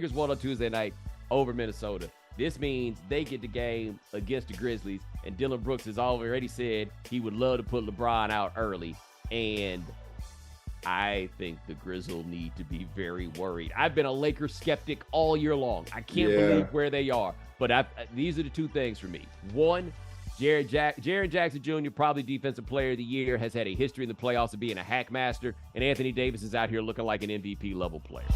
Lakers won on Tuesday night over Minnesota. This means they get the game against the Grizzlies, and Dylan Brooks has already said he would love to put LeBron out early, and I think the Grizzlies need to be very worried. I've been a Lakers skeptic all year long. I can't believe where they are, but these are the two things for me. One, Jaren Jackson Jr., probably Defensive Player of the Year, has had a history in the playoffs of being a hack master, and Anthony Davis is out here looking like an MVP-level player.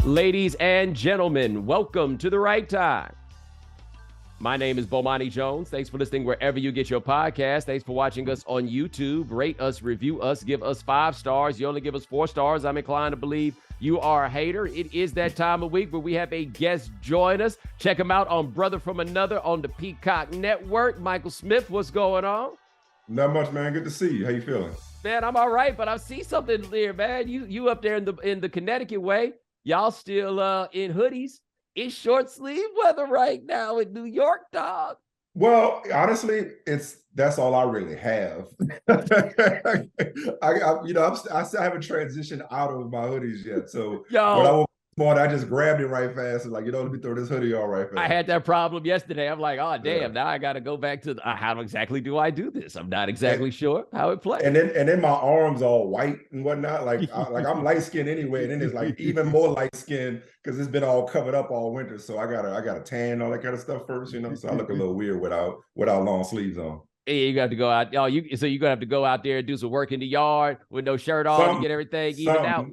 Ladies and gentlemen, welcome to The Right Time. My name is Bomani Jones. Thanks for listening wherever you get your podcast. Thanks for watching us on YouTube. Rate us, review us, give us 5 stars. You only give us 4 stars. I'm inclined to believe you are a hater. It is that time of week where we have a guest join us. Check him out on Brother from Another on the Peacock Network. Michael Smith, what's going on? Not much, man. Good to see you. How you feeling? Man, I'm all right, but I see something there, man. You up there in the Connecticut way. Y'all still in hoodies. It's short sleeve weather right now in New York, dog. Well, honestly, that's all I really have. I still haven't transitioned out of my hoodies yet. So when I woke up this morning, I just grabbed it right fast and let me throw this hoodie on right fast. I had that problem yesterday. I'm like, oh damn, now I got to go back to how exactly do I do this? I'm not exactly sure how it plays. And then my arms all white and whatnot. I'm light skinned anyway, and then it's like even more light skinned because it's been all covered up all winter. So I got a tan, all that kind of stuff first, So I look a little weird without long sleeves on. Yeah, you got to go out. So you're gonna have to go out there and do some work in the yard with no shirt on to get everything evened out.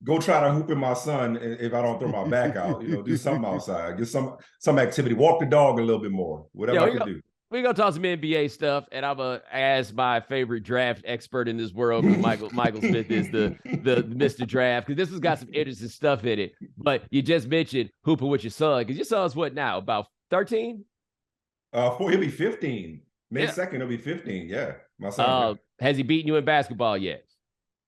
Go try to hoop in my son if I don't throw my back out. Do something outside, get some activity, walk the dog a little bit more, whatever I can do. We're going to talk some NBA stuff, and I'm going to ask my favorite draft expert in this world, because Michael Smith is the Mr. Draft, because this has got some interesting stuff in it. But you just mentioned hooping with your son, because your son's what now, about 13? He'll be 15. May 2nd, he'll be 15, yeah. My son. Has he beaten you in basketball yet?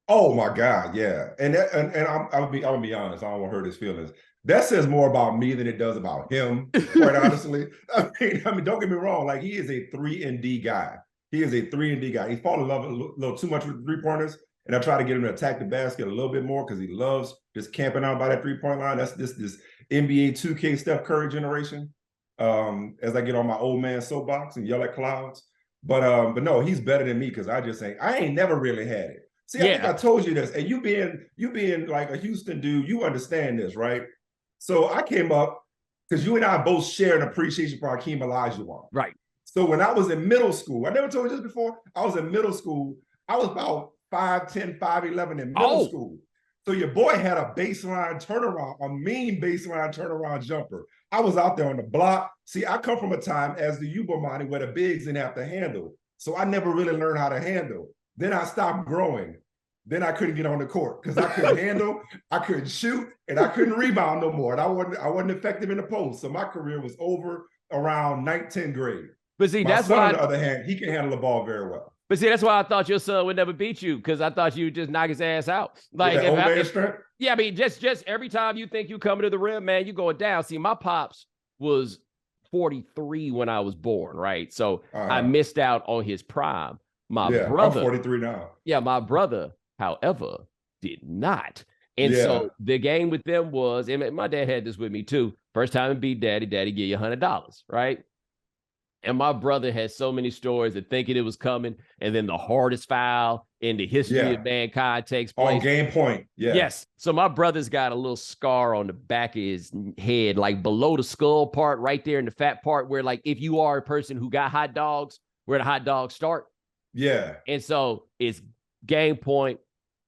Oh, my God, yeah. And I'll be honest, I don't want to hurt his feelings. That says more about me than it does about him, quite honestly. I mean, don't get me wrong. He is a 3-and-D guy. He is a 3-and-D guy. He falls in love a little too much with three-pointers, and I try to get him to attack the basket a little bit more because he loves just camping out by that three-point line. That's this NBA 2K Steph Curry generation. As I get on my old man soapbox and yell at clouds. But no, he's better than me because I ain't never really had it. See, I think I told you this, and you being like a Houston dude, you understand this, right? So I came up because you and I both share an appreciation for Hakeem Olajuwon. Right. So when I was in middle school, I never told you this before. I was in middle school. I was about 5'10", 5'11" in middle school. So your boy had a baseline turnaround, a mean baseline turnaround jumper. I was out there on the block. See, I come from a time, as the Bomani, where the bigs didn't have to handle. So I never really learned how to handle. Then I stopped growing. Then I couldn't get on the court because I couldn't handle, I couldn't shoot, and I couldn't rebound no more. And I wasn't effective in the post. So my career was over around 9th, 10th grade. But see, that's why, on the other hand, he can handle the ball very well. But see, that's why I thought your son would never beat you, because I thought you would just knock his ass out. Yeah, I mean, just every time you think you coming to the rim, man, you going down. See, my pops was 43 when I was born, right? So I missed out on his prime. My brother, I'm 43 now. Yeah, my brother, however, did not. And so the game with them was, and my dad had this with me too. First time to beat daddy give you $100, right? And my brother had so many stories of thinking it was coming, and then the hardest foul in the history of mankind takes place. On game point, Yes. So my brother's got a little scar on the back of his head, like below the skull part, right there in the fat part, where if you are a person who got hot dogs, where the hot dogs start. Yeah. And so it's game point.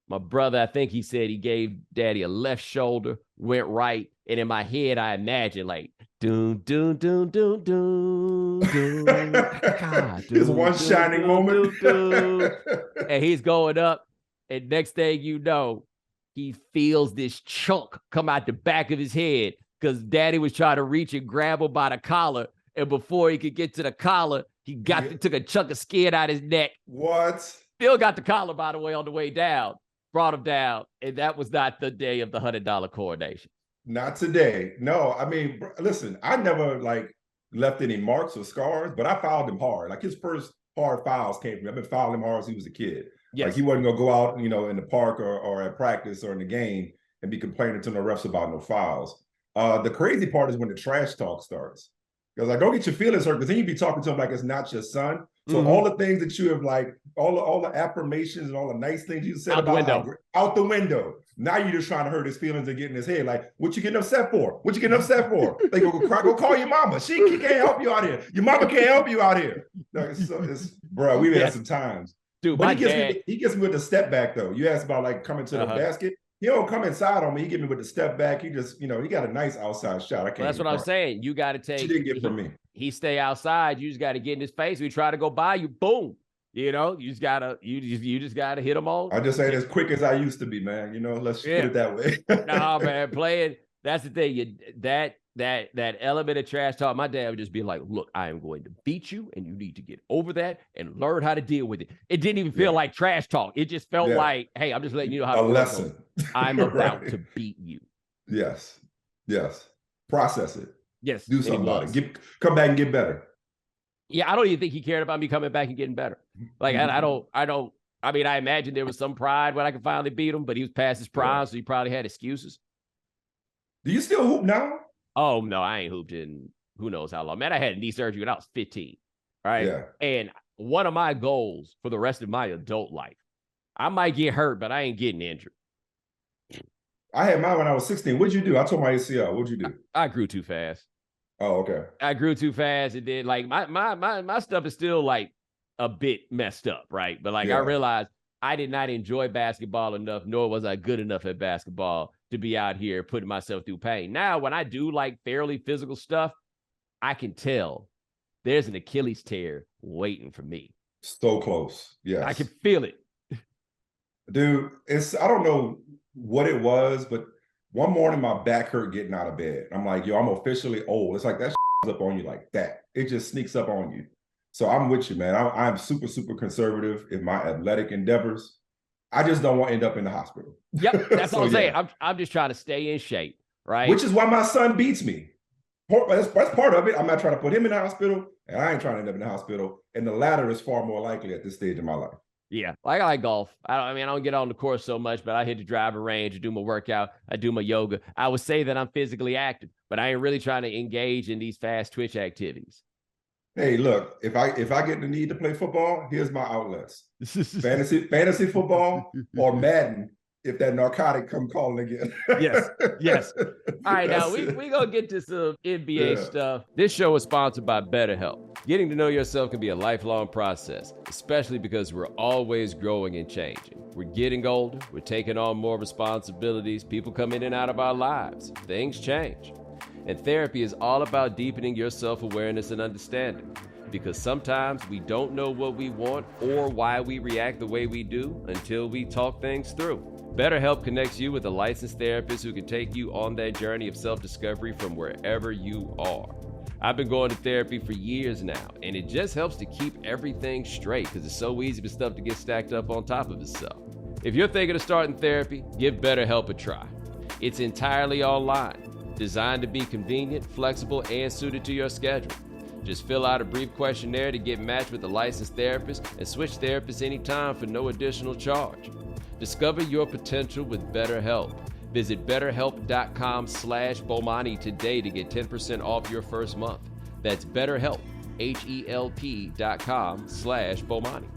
My brother, I think he said he gave daddy a left shoulder, went right. And in my head, I imagined doom, doom, doom, doom, doom, doom. It's one shining moment. And he's going up. And next thing you know, he feels this chunk come out the back of his head because daddy was trying to reach and grab him by the collar. And before he could get to the collar, he took a chunk of skin out his neck. What? Still got the collar, by the way, on the way down. Brought him down. And that was not the day of the $100 coronation. Not today. No, I mean, listen, I never left any marks or scars, but I fouled him hard. His first hard fouls came from. I've been fouling him hard since he was a kid. Yes. Like he wasn't gonna go out, in the park or at practice or in the game and be complaining to no refs about no fouls. The crazy part is when the trash talk starts. Because like, don't get your feelings hurt, because then you be talking to him like it's not your son. So all the things that you have, like all the affirmations and all the nice things you said out the window. Now you're just trying to hurt his feelings and get in his head. Like, what you getting upset for? What you getting upset for? They go call your mama. She can't help you out here. Your mama can't help you out here. No, bro, we've had some times. Dude, but he gets me with the step back though. You asked about like coming to the basket. He don't come inside on me. He get me with the step back. He just, he got a nice outside shot. I can't. Well, that's what I'm saying. You got to take. She didn't get from me. He stay outside. You just got to get in his face. We try to go by you. Boom. You just gotta hit him on. I just ain't as quick as I used to be, man. Let's put it that way. No, man, playing. That's the thing. That element of trash talk. My dad would just be like, "Look, I am going to beat you, and you need to get over that and learn how to deal with it." It didn't even feel like trash talk. It just felt like, "Hey, I'm just letting you know how to lesson. I'm about to beat you." Yes. Process it. Yes. Do something about it. Come back and get better. Yeah, I don't even think he cared about me coming back and getting better. Like, I don't. I mean, I imagine there was some pride when I could finally beat him, but he was past his prime, so he probably had excuses. Do you still hoop now? Oh, no, I ain't hooped in who knows how long. Man, I had knee surgery when I was 15, right? Yeah. And one of my goals for the rest of my adult life, I might get hurt, but I ain't getting injured. I had mine when I was 16. What'd you do? I tore my ACL. What'd you do? I grew too fast. Oh, okay. I grew too fast. And then, like, my stuff is still, like, a bit messed up, right? But, like, I realized I did not enjoy basketball enough, nor was I good enough at basketball to be out here putting myself through pain. Now, when I do, like, fairly physical stuff, I can tell there's an Achilles tear waiting for me. So close. Yes. I can feel it. Dude, I don't know what it was, but one morning my back hurt getting out of bed. I'm like, yo, I'm officially old. It's like that up on you like that. It just sneaks up on you. So I'm with you, man. I'm super, super conservative in my athletic endeavors. I just don't want to end up in the hospital. Yep, that's all I'm saying. I'm just trying to stay in shape, right? Which is why my son beats me. That's part of it. I'm not trying to put him in the hospital, and I ain't trying to end up in the hospital. And the latter is far more likely at this stage of my life. Yeah, I like golf. I don't get on the course so much, but I hit the driver range, I do my workout, I do my yoga. I would say that I'm physically active, but I ain't really trying to engage in these fast twitch activities. Hey, look, if I get the need to play football, here's my outlets. fantasy football or Madden, if that narcotic come calling again. Yes. All right, now we gonna get to some NBA stuff. This show is sponsored by BetterHelp. Getting to know yourself can be a lifelong process, especially because we're always growing and changing. We're getting older, we're taking on more responsibilities, people come in and out of our lives, things change. And therapy is all about deepening your self-awareness and understanding. Because sometimes we don't know what we want or why we react the way we do until we talk things through. BetterHelp connects you with a licensed therapist who can take you on that journey of self-discovery from wherever you are. I've been going to therapy for years now, and it just helps to keep everything straight because it's so easy for stuff to get stacked up on top of itself. If you're thinking of starting therapy, give BetterHelp a try. It's entirely online, designed to be convenient, flexible, and suited to your schedule. Just fill out a brief questionnaire to get matched with a licensed therapist and switch therapists anytime for no additional charge. Discover your potential with BetterHelp. Visit BetterHelp.com/Bomani today to get 10% off your first month. That's BetterHelp, HELP.com/Bomani.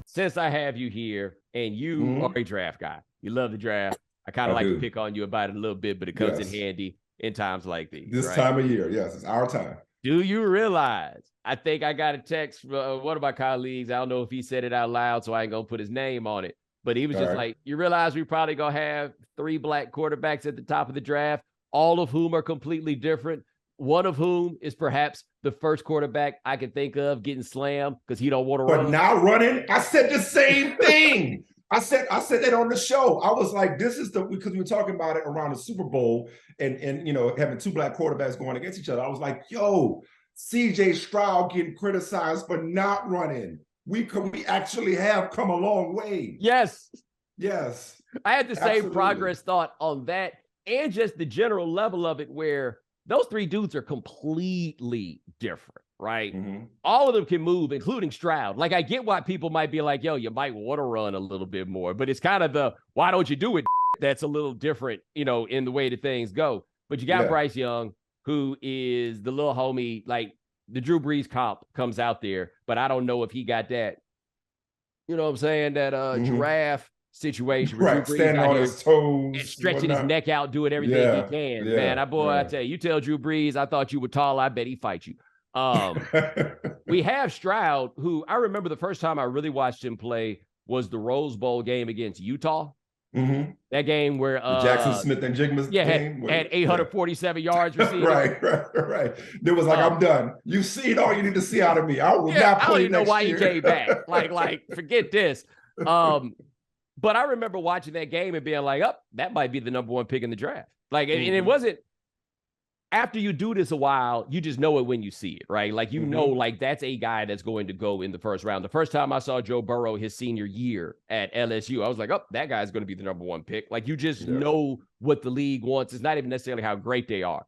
Since I have you here and you are a draft guy, you love the draft. I kind of like to pick on you about it a little bit, but it comes in handy in times like these. This time of year, yes, it's our time. Do you realize? I think I got a text from one of my colleagues. I don't know if he said it out loud, so I ain't gonna put his name on it. But he was just like, you realize we probably gonna have 3 black quarterbacks at the top of the draft, all of whom are completely different. One of whom is perhaps the first quarterback I can think of getting slammed because he don't want to run. But now running, I said the same thing. I said that on the show. I was like, this is because we were talking about it around the Super Bowl and having 2 black quarterbacks going against each other. I was like, yo, CJ Stroud getting criticized for not running. We actually have come a long way. Yes. I had the same progress thought on that and just the general level of it where those 3 dudes are completely different. right? All of them can move, including Stroud. Like, I get why people might be like, yo, you might want to run a little bit more, but it's kind of the, why don't you do it? That's a little different, in the way that things go. But you got Bryce Young, who is the little homie, like the Drew Brees comp comes out there, but I don't know if he got that, you know what I'm saying? That giraffe situation where Drew Brees standing on his toes, and stretching his neck out, doing everything he can. Man, I tell you, tell Drew Brees, I thought you were tall, I bet he fight you. We have Stroud, who I remember the first time I really watched him play was the Rose Bowl game against Utah. That game where the Jackson Smith and Jigma game had 847 yards receiving. right. There was like, I'm done. You seen all you need to see out of me. I will not play. I don't even know why year. he came back. Like forget this. But I remember watching that game and being like, that might be the number one pick in the draft. Like, and it wasn't. After you do this a while, you just know it when you see it, right? Like, know, like, that's a guy that's going to go in the first round. The first time I saw Joe Burrow his senior year at LSU, I was like, that guy's going to be the number one pick. Like, you just know what the league wants. It's not even necessarily how great they are.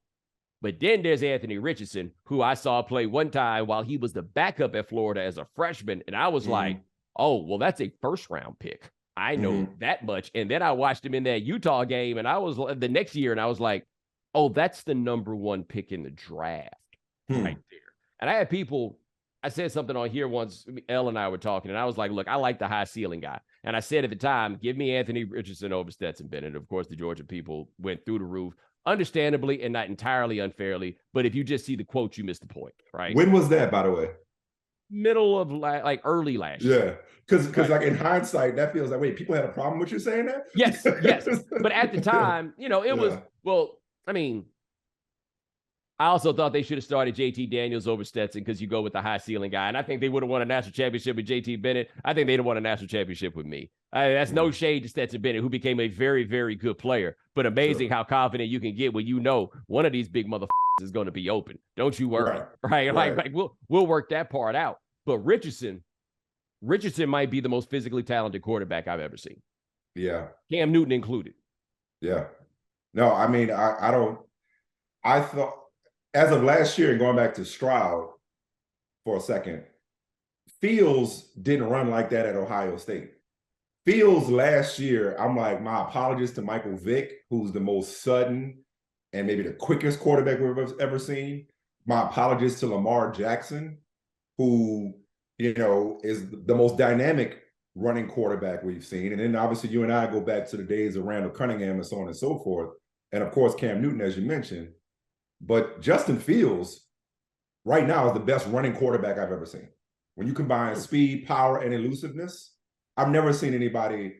But then there's Anthony Richardson, who I saw play one time while he was the backup at Florida as a freshman. And I was like, oh, well, that's a first round pick. I know that much. And then I watched him in that Utah game, and I was the next year, and I was like, oh, that's the number one pick in the draft right there. And I had people, I said something on here once, Elle and I were talking, and I was like, look, I like the high ceiling guy. And I said at the time, give me Anthony Richardson over Stetson Bennett. Of course, the Georgia people went through the roof, understandably and not entirely unfairly. But if you just see the quote, you missed the point, right? When was that, by the way? Middle of early last year. Yeah. Because like in hindsight, that feels like, wait, people had a problem with you saying that? Yes. But at the time, it was, well, I mean, I also thought they should have started JT Daniels over Stetson because you go with the high ceiling guy. And I think they would have won a national championship with JT Bennett. I think they'd have won a national championship with me. That's no shade to Stetson Bennett, who became a very, very good player. But amazing how confident you can get when you know one of these big motherfuckers is going to be open. Don't you worry. Right? Like we'll work that part out. But Richardson might be the most physically talented quarterback I've ever seen. Yeah. Cam Newton included. Yeah. No, I mean, I thought, as of last year, and going back to Stroud for a second, Fields didn't run like that at Ohio State. Fields last year, I'm like, my apologies to Michael Vick, who's the most sudden and maybe the quickest quarterback we've ever seen. My apologies to Lamar Jackson, who, is the most dynamic running quarterback we've seen. And then obviously you and I go back to the days of Randall Cunningham and so on and so forth. And of course, Cam Newton, as you mentioned. But Justin Fields right now is the best running quarterback I've ever seen. When you combine speed, power, and elusiveness, I've never seen anybody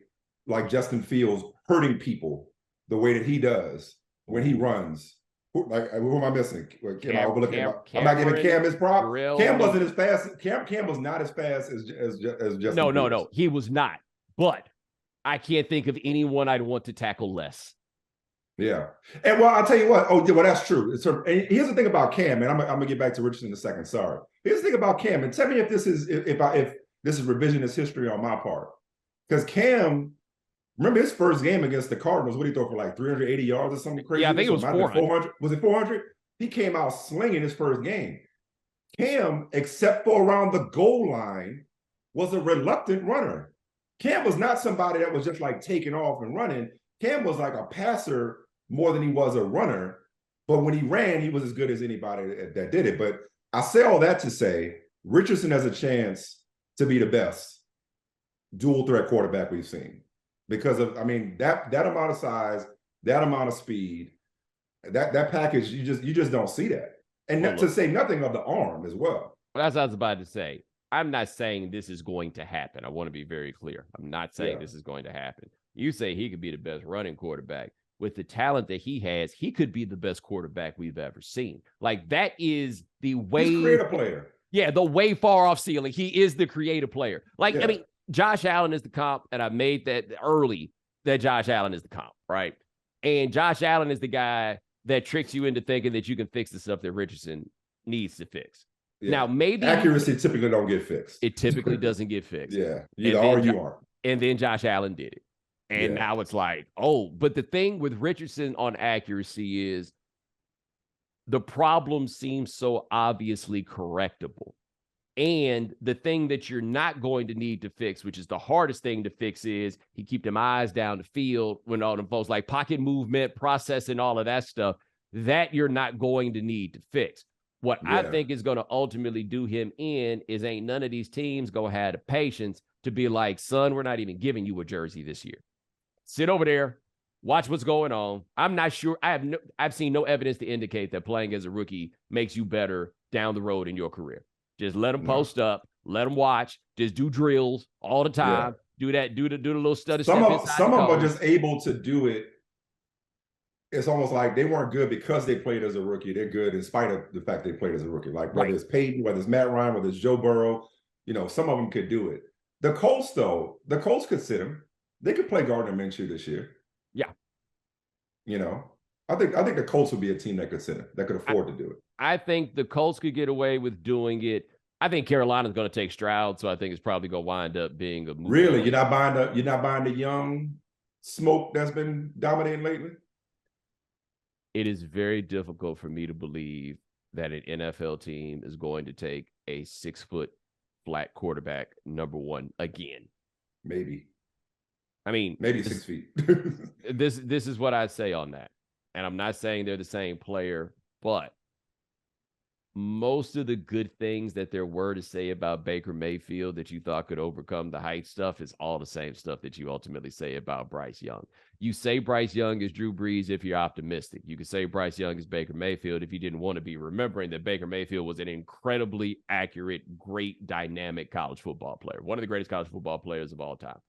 like Justin Fields hurting people the way that he does when he runs. Like, who am I missing? Am I overlooking? I'm not giving Cam his prop. Cam wasn't as fast. Cam was not as fast as Justin Fields. No, he was not. But I can't think of anyone I'd want to tackle less. Yeah. And well, I'll tell you what. Oh, yeah, well, that's true. And here's the thing about Cam, and I'm gonna get back to Richardson in a second. Sorry. Here's the thing about Cam, and tell me if this is if this is revisionist history on my part. Because Cam, remember his first game against the Cardinals, what did he throw for, like 380 yards or something crazy? Yeah, I think it was 400. Was it 400? He came out slinging his first game. Cam, except for around the goal line, was a reluctant runner. Cam was not somebody that was just like taking off and running. Cam was like a passer more than he was a runner. But when he ran, he was as good as anybody that did it. But I say all that to say, Richardson has a chance to be the best dual threat quarterback we've seen. Because of, I mean, that amount of size, that amount of speed, that package, you just don't see that. And to say nothing of the arm as well. Well, that's what I was about to say. I'm not saying this is going to happen. I want to be very clear. I'm not saying this is going to happen. You say he could be the best running quarterback. With the talent that he has, he could be the best quarterback we've ever seen. Like, that is the way. He's a creative player. Yeah, the way far off ceiling. He is the creative player. Like, I mean, Josh Allen is the comp, and I made that early that Josh Allen is the comp, right? And Josh Allen is the guy that tricks you into thinking that you can fix the stuff that Richardson needs to fix. Yeah. Now, maybe accuracy typically don't get fixed. It typically doesn't get fixed. Yeah, either are or you aren't. And then Josh Allen did it. And now it's like, but the thing with Richardson on accuracy is the problem seems so obviously correctable. And the thing that you're not going to need to fix, which is the hardest thing to fix, is he keep them eyes down the field when all them folks like pocket movement, processing, all of that stuff, that you're not going to need to fix. What I think is going to ultimately do him in is ain't none of these teams going to have the patience to be like, son, we're not even giving you a jersey this year. Sit over there, watch what's going on. I'm not sure. I've seen no evidence to indicate that playing as a rookie makes you better down the road in your career. Just let them post up, let them watch, just do drills all the time. Do that, do the little study step inside. Some of them are just able to do it. It's almost like they weren't good because they played as a rookie. They're good in spite of the fact they played as a rookie. Like whether it's Peyton, whether it's Matt Ryan, whether it's Joe Burrow, some of them could do it. The Colts, though, could sit him. They could play Gardner Minshew this year. Yeah. I think the Colts would be a team that could sit him, that could afford to do it. I think the Colts could get away with doing it. I think Carolina's going to take Stroud, so I think it's probably going to wind up being a move. Really? You're not buying the young smoke that's been dominating lately? It is very difficult for me to believe that an NFL team is going to take a 6-foot flat quarterback number one again. Maybe. I mean, maybe 6 feet. This is what I say on that. And I'm not saying they're the same player, but most of the good things that there were to say about Baker Mayfield that you thought could overcome the height stuff is all the same stuff that you ultimately say about Bryce Young. You say Bryce Young is Drew Brees if you're optimistic. You could say Bryce Young is Baker Mayfield if you didn't want to be, remembering that Baker Mayfield was an incredibly accurate, great, dynamic college football player. One of the greatest college football players of all time.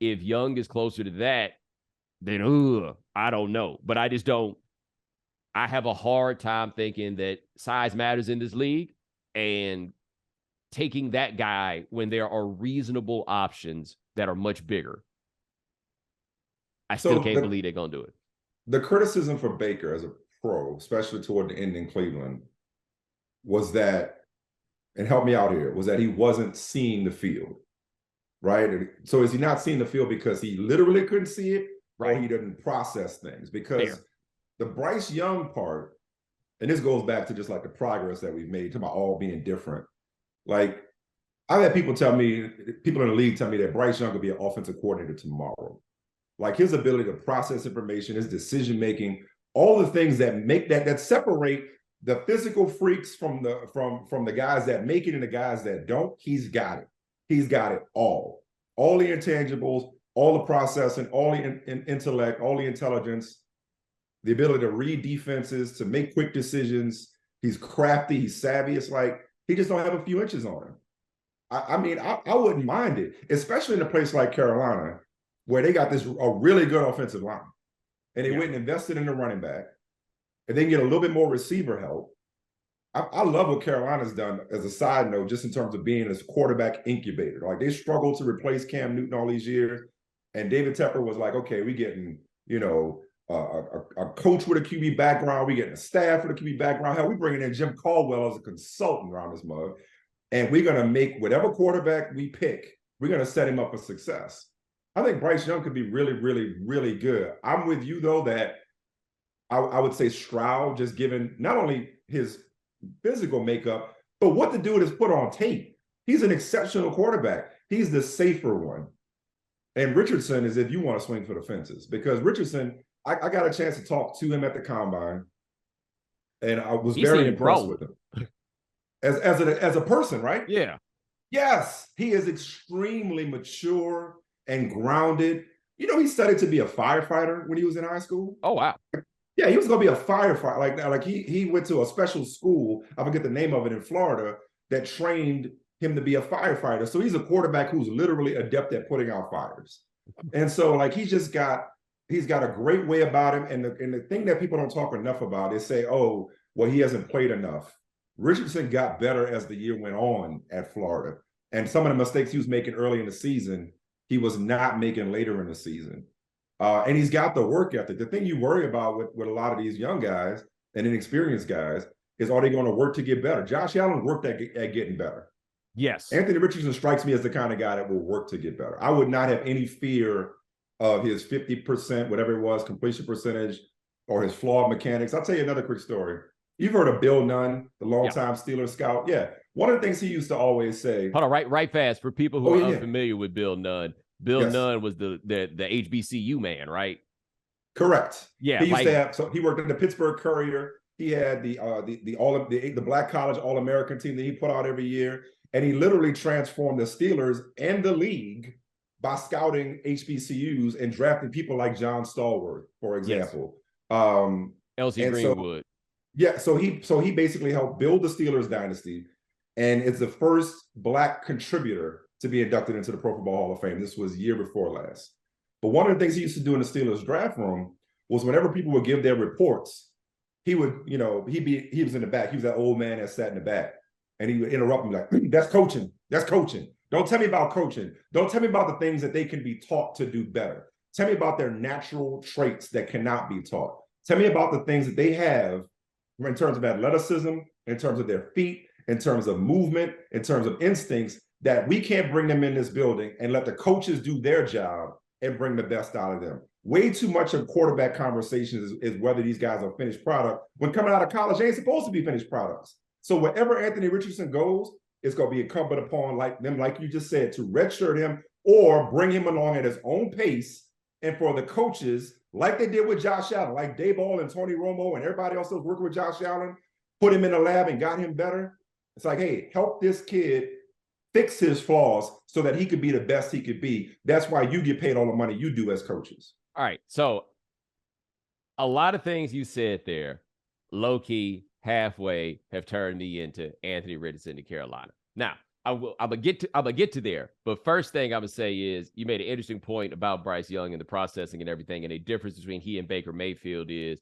If Young is closer to that, then I don't know. But I just don't. I have a hard time thinking that size matters in this league, and taking that guy when there are reasonable options that are much bigger. I still can't believe they're going to do it. The criticism for Baker as a pro, especially toward the end in Cleveland, was that, and help me out here, was that he wasn't seeing the field, right? So is he not seeing the field because he literally couldn't see it, or he didn't process things? Because the Bryce Young part, and this goes back to just like the progress that we've made, to about all being different. Like, I've had people in the league tell me that Bryce Young could be an offensive coordinator tomorrow. Like his ability to process information, his decision-making, all the things that make that separate the physical freaks from the guys that make it and the guys that don't. He's got it. He's got it all. All the intangibles, all the processing, all the intellect, all the intelligence, the ability to read defenses, to make quick decisions. He's crafty, he's savvy. It's like he just don't have a few inches on him. I wouldn't mind it, especially in a place like Carolina, where they got a really good offensive line. And they went and invested in the running back, and they can get a little bit more receiver help. I love what Carolina's done, as a side note, just in terms of being a quarterback incubator. Like, they struggled to replace Cam Newton all these years. And David Tepper was like, okay, we getting, a coach with a QB background. We getting a staff with a QB background. Hell, we bringing in Jim Caldwell as a consultant around this mug. And we're going to make whatever quarterback we pick, we're going to set him up for success. I think Bryce Young could be really, really, really good. I'm with you, though, that I would say Stroud, just given not only his physical makeup, but what the dude has put on tape. He's an exceptional quarterback. He's the safer one. And Richardson is if you want to swing for the fences, because Richardson, I got a chance to talk to him at the combine, and I was very impressed with him as a person, right? Yeah. Yes, he is extremely mature and grounded. He studied to be a firefighter when he was in high school. Oh, wow. Yeah, he was going to be a firefighter. Like he went to a special school, I forget the name of it, in Florida, that trained him to be a firefighter. So he's a quarterback who's literally adept at putting out fires. And so, like, he's got a great way about him. And the thing that people don't talk enough about is say, oh, well, he hasn't played enough. Richardson got better as the year went on at Florida. And some of the mistakes he was making early in the season, he was not making later in the season. And he's got the work ethic. The thing you worry about with a lot of these young guys and inexperienced guys is, are they going to work to get better? Josh Allen worked at getting better. Yes. Anthony Richardson strikes me as the kind of guy that will work to get better. I would not have any fear of his 50%, whatever it was, completion percentage or his flawed mechanics. I'll tell you another quick story. You've heard of Bill Nunn, the longtime Steelers scout. Yeah. One of the things he used to always say. Hold on, right fast. For people who are yeah. unfamiliar with Bill Nunn, Bill Nunn was the HBCU man, right? Correct. Yeah. He used to have, so he worked in the Pittsburgh Courier. He had the Black College All-American team that he put out every year. And he literally transformed the Steelers and the league by scouting HBCUs and drafting people like John Stallworth, for example. L.C. Greenwood. So he basically helped build the Steelers dynasty, and it's the first Black contributor to be inducted into the Pro Football Hall of Fame. This was year before last. But one of the things he used to do in the Steelers draft room was whenever people would give their reports, he would, he was in the back. He was that old man that sat in the back, and he would interrupt me like, "That's coaching. That's coaching. Don't tell me about coaching. Don't tell me about the things that they can be taught to do better. Tell me about their natural traits that cannot be taught. Tell me about the things that they have in terms of athleticism, in terms of their feet, in terms of movement, in terms of instincts, that we can't bring them in this building and let the coaches do their job and bring the best out of them." Way too much of quarterback conversations is whether these guys are finished product. When coming out of college, they ain't supposed to be finished products. So wherever Anthony Richardson goes, it's going to be incumbent upon them, like you just said, to redshirt him or bring him along at his own pace. And for the coaches, like they did with Josh Allen, like Daboll and Tony Romo and everybody else that was working with Josh Allen, put him in the lab and got him better. It's like, hey, help this kid fix his flaws so that he could be the best he could be. That's why you get paid all the money you do as coaches. All right. So a lot of things you said there, low-key, halfway, have turned me into Anthony Richardson to Carolina. Now, I'm gonna get to there. But first thing I'm gonna say is you made an interesting point about Bryce Young and the processing and everything, and a difference between he and Baker Mayfield is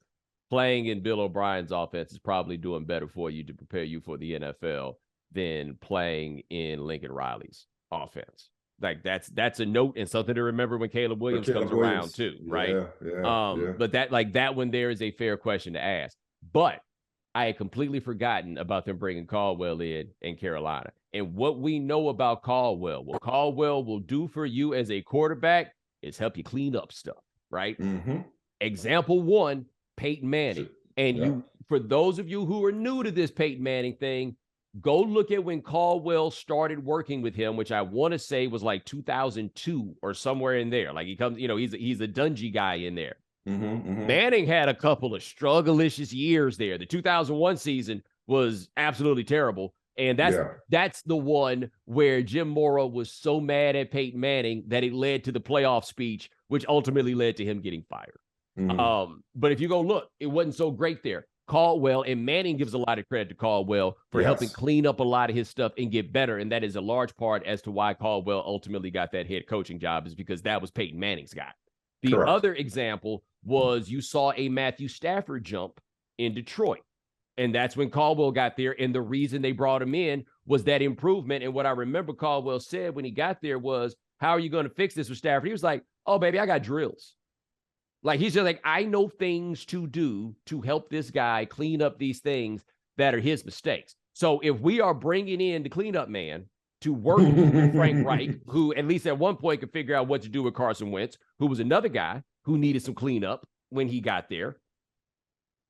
playing in Bill O'Brien's offense is probably doing better for you to prepare you for the NFL than playing in Lincoln Riley's offense. Like that's a note and something to remember when Caleb Williams comes around too, right? Yeah. But that one there is a fair question to ask. But I had completely forgotten about them bringing Caldwell in Carolina. And what we know about Caldwell, what Caldwell will do for you as a quarterback is help you clean up stuff, right? Mm-hmm. Example one, Peyton Manning. And for those of you who are new to this Peyton Manning thing, go look at when Caldwell started working with him, which I want to say was like 2002 or somewhere in there. Like he comes, he's a Dungy guy in there. Manning had a couple of struggle-licious years there. The 2001 season was absolutely terrible. And that's the one where Jim Mora was so mad at Peyton Manning that it led to the playoff speech, which ultimately led to him getting fired. But if you go look, it wasn't so great there. Caldwell, and Manning gives a lot of credit to Caldwell for helping clean up a lot of his stuff and get better. And that is a large part as to why Caldwell ultimately got that head coaching job, is because that was Peyton Manning's guy. The other example was you saw a Matthew Stafford jump in Detroit. And that's when Caldwell got there. And the reason they brought him in was that improvement. And what I remember Caldwell said when he got there was, "How are you going to fix this with Stafford?" He was like, "Oh, baby, I got drills." Like, he's just like, I know things to do to help this guy clean up these things that are his mistakes. So if we are bringing in the cleanup man to work with Frank Reich, who at least at one point could figure out what to do with Carson Wentz, who was another guy who needed some cleanup when he got there.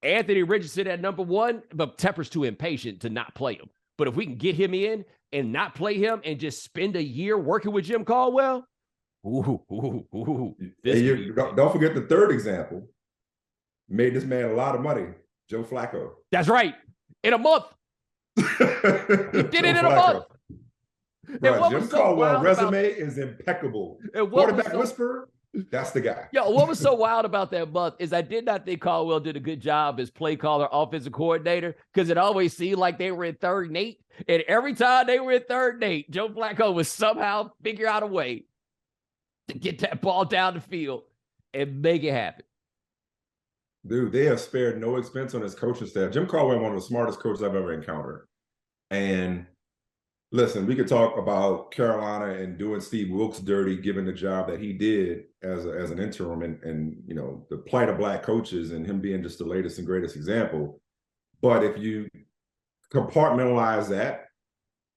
Anthony Richardson at number one, but Tepper's too impatient to not play him. But if we can get him in and not play him and just spend a year working with Jim Caldwell, don't forget the third example. Made this man a lot of money, Joe Flacco. That's right. In a month. He did it in a month. Bro, Jim Caldwell's resume is impeccable. Quarterback whisperer, that's the guy. Yo, what was so wild about that month is I did not think Caldwell did a good job as play caller, offensive coordinator, because it always seemed like they were in 3rd and 8. And every time they were in 3rd and 8, Joe Flacco would somehow figure out a way to get that ball down the field and make it happen. Dude, they have spared no expense on his coaching staff. Jim Caldwell, one of the smartest coaches I've ever encountered. And listen, we could talk about Carolina and doing Steve Wilkes dirty, given the job that he did as an interim and the plight of Black coaches and him being just the latest and greatest example. But if you compartmentalize that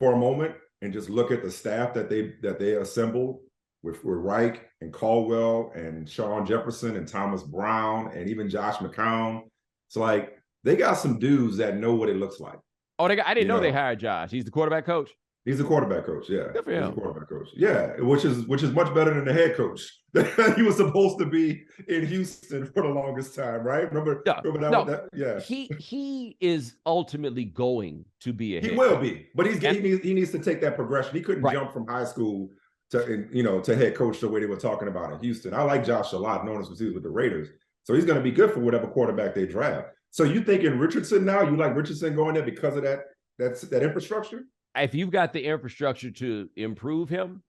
for a moment and just look at the staff that they assembled with Reich and Caldwell and Sean Jefferson and Thomas Brown and even Josh McCown. It's like they got some dudes that know what it looks like. Oh, I didn't know they hired Josh. He's the quarterback coach. He's a quarterback coach, yeah. Good for him. He's a quarterback coach, yeah. Which is much better than the head coach that he was supposed to be in Houston for the longest time, right? Remember that? Yeah. He is ultimately going to be a. He will be, but he needs to take that progression. He couldn't jump from high school to head coach the way they were talking about in Houston. I like Josh a lot, known as he was with the Raiders, so he's going to be good for whatever quarterback they draft. So you thinking Richardson now? You like Richardson going there because of that infrastructure? If you've got the infrastructure to improve him,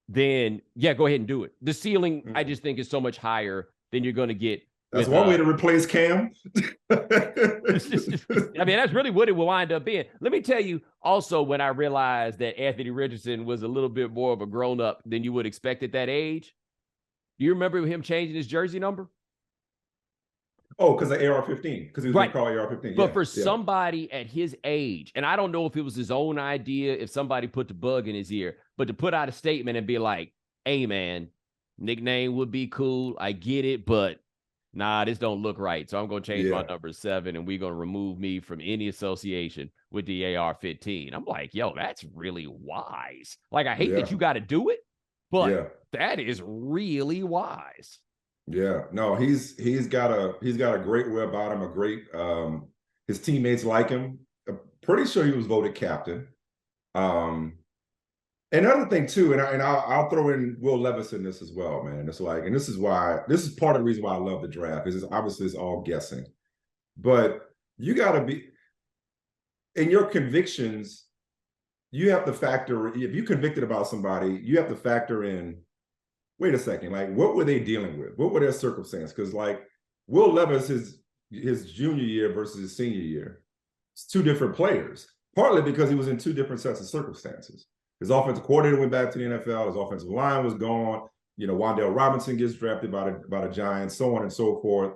then yeah, go ahead and do it. The ceiling, I just think, is so much higher than you're going to get. That's one way to replace Cam. I mean, that's really what it will wind up being. Let me tell you also, when I realized that Anthony Richardson was a little bit more of a grown-up than you would expect at that age. Do you remember him changing his jersey number? Oh, because of AR-15, because he was going to call AR-15. But for somebody at his age, and I don't know if it was his own idea, if somebody put the bug in his ear, but to put out a statement and be like, hey, man, nickname would be cool. I get it, but nah, this don't look right. So I'm going to change my number to 7, and we're going to remove me from any association with the AR-15. I'm like, yo, that's really wise. Like, I hate that you got to do it, but that is really wise. Yeah, no, he's got a great way about him. A great his teammates like him. I'm pretty sure he was voted captain. Another thing too, and I'll throw in Will Levis in this as well, man. It's like, and this is part of the reason why I love the draft, is obviously it's all guessing, but you got to be in your convictions. You have to factor, if you're convicted about somebody, you have to factor in, wait a second, like, what were they dealing with? What were their circumstances? Because, like, Will Levis, his junior year versus his senior year, it's two different players, partly because he was in two different sets of circumstances. His offensive coordinator went back to the NFL. His offensive line was gone. You know, Wan'Dale Robinson gets drafted by the Giants, so on and so forth.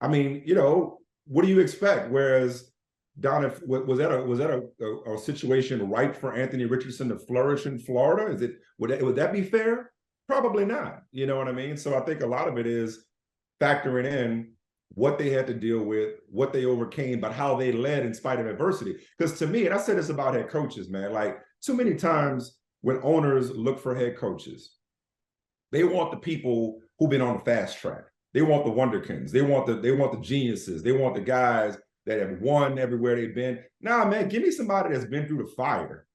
I mean, you know, what do you expect? Whereas down at, was that a situation ripe for Anthony Richardson to flourish in Florida? Would that be fair? Probably not. You know what I mean? So I think a lot of it is factoring in what they had to deal with, what they overcame, but how they led in spite of adversity. Because to me, and I said this about head coaches, man, like, too many times when owners look for head coaches, they want the people who've been on the fast track. They want the wonderkins. They want the geniuses. They want the guys that have won everywhere they've been. Nah, man, give me somebody that's been through the fire.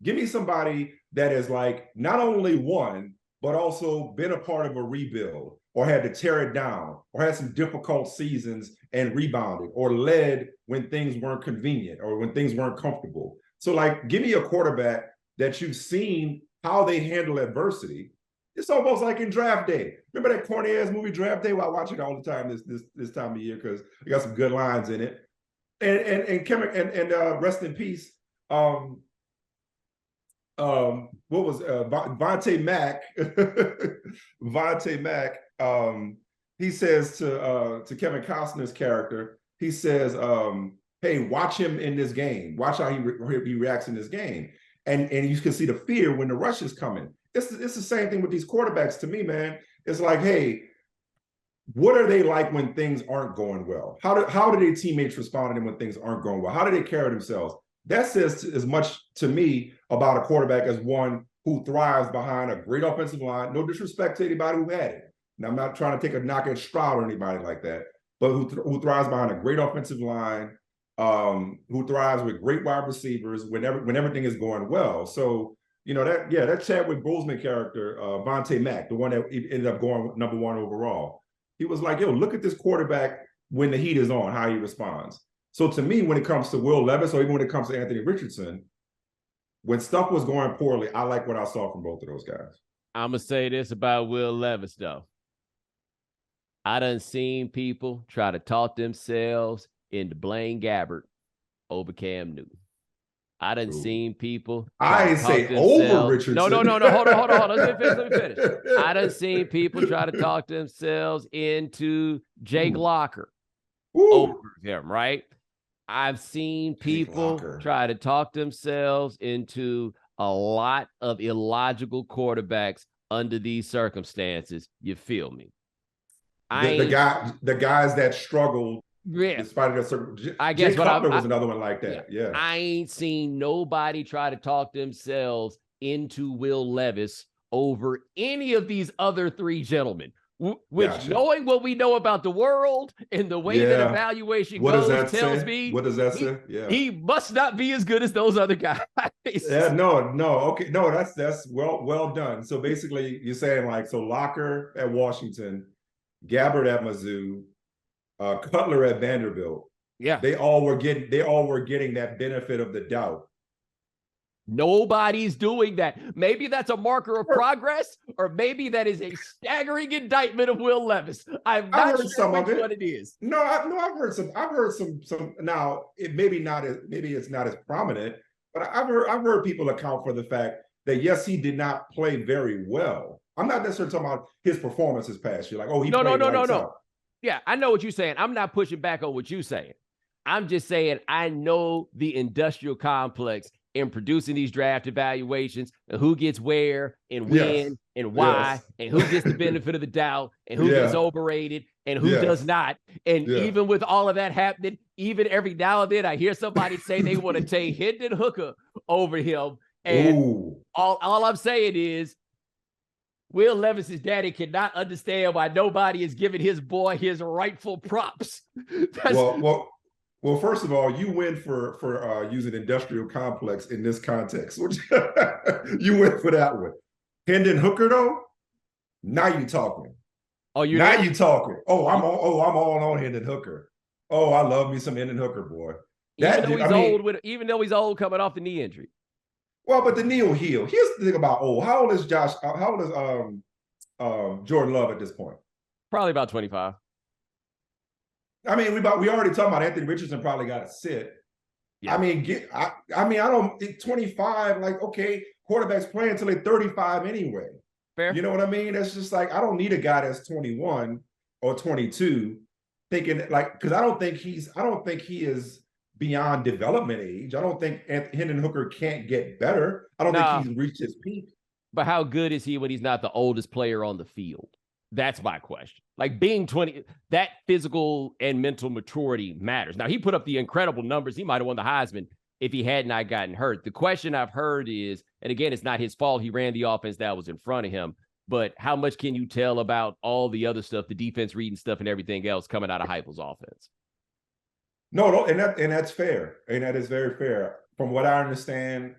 Give me somebody that has, like, not only won, but also been a part of a rebuild, or had to tear it down, or had some difficult seasons and rebounded, or led when things weren't convenient or when things weren't comfortable. So, like, give me a quarterback that you've seen how they handle adversity. It's almost like in Draft Day. Remember that corny ass movie Draft Day? Well, I watch it all the time this time of year because it got some good lines in it. And rest in peace. What was Vontae Mack? Vontae Mack. He says to Kevin Costner's character, he says, hey, watch him in this game. Watch how he reacts in this game. And you can see the fear when the rush is coming. It's the same thing with these quarterbacks to me, man. It's like, hey, what are they like when things aren't going well? How do their teammates respond to them when things aren't going well? How do they carry themselves? That says as much to me about a quarterback as one who thrives behind a great offensive line. No disrespect to anybody who had it. Now, I'm not trying to take a knock at Stroud or anybody like that, but who thrives behind a great offensive line, who thrives with great wide receivers when everything is going well. So, you know, that Chadwick Boseman character, Vontae Mack, the one that ended up going number 1 overall, he was like, yo, look at this quarterback when the heat is on, how he responds. So to me, when it comes to Will Levis, or even when it comes to Anthony Richardson, when stuff was going poorly, I like what I saw from both of those guys. I'm going to say this about Will Levis, though. I done seen people try to talk themselves into Blaine Gabbert over Cam Newton. I done seen people. I ain't say over Richardson. No. Hold on. Let me finish. I done seen people try to talk themselves into Jake Locker over him, right? I've seen people try to talk themselves into a lot of illogical quarterbacks under these circumstances. You feel me? The guys that struggled Yeah. despite a certain. I Jay guess what Cutler was another one like that. Yeah. I ain't seen nobody try to talk themselves into Will Levis over any of these other three gentlemen. Which, knowing what we know about the world and the way that evaluation goes, tells me what does that say? Yeah, he must not be as good as those other guys. Okay, no, that's well done. So basically, you're saying like, so Locker at Washington, Gabbard at Mizzou, Cutler at Vanderbilt. Yeah, they all were getting that benefit of the doubt. Nobody's doing that. Maybe that's a marker of progress, or maybe that is a staggering indictment of Will Levis. I'm not sure which one it is. I've heard some. Now, maybe it's not as prominent, but I've heard people account for the fact that yes, he did not play very well. I'm not necessarily talking about his performance this past year. Like, oh, he played lights out. Yeah, I know what you're saying. I'm not pushing back on what you're saying. I'm just saying I know the industrial complex in producing these draft evaluations and who gets where and when and why and who gets the benefit of the doubt and who gets overrated and who does not. And even with all of that happening, even every now and then I hear somebody say they want to take Hendon Hooker over him. And all I'm saying is Will Levis's daddy cannot understand why nobody is giving his boy his rightful props. Well, first of all, you win for using industrial complex in this context. Which you win for that one. Hendon Hooker, though, now you talking. Oh, you talking. I'm all on Hendon Hooker. Oh, I love me some Hendon Hooker, boy. Even though he's old coming off the knee injury. Well, but the knee will heal. Here's the thing about old. How old is Josh? How old is Jordan Love at this point? Probably about 25. I mean, we already talked about Anthony Richardson probably got to sit. Yeah. I don't 25, like, okay, quarterbacks play until they're 35 anyway. Fair. You know what I mean? That's just like, I don't need a guy that's 21 or 22 thinking like, because I don't think he is beyond development age. I don't think Hendon Hooker can't get better. I don't think he's reached his peak. But how good is he when he's not the oldest player on the field? That's my question. Like being 20, that physical and mental maturity matters. Now, he put up the incredible numbers. He might have won the Heisman if he had not gotten hurt. The question I've heard is, and again, it's not his fault. He ran the offense that was in front of him. But how much can you tell about all the other stuff, the defense reading stuff and everything else coming out of Heupel's offense? No, and that's fair. And that is very fair. From what I understand,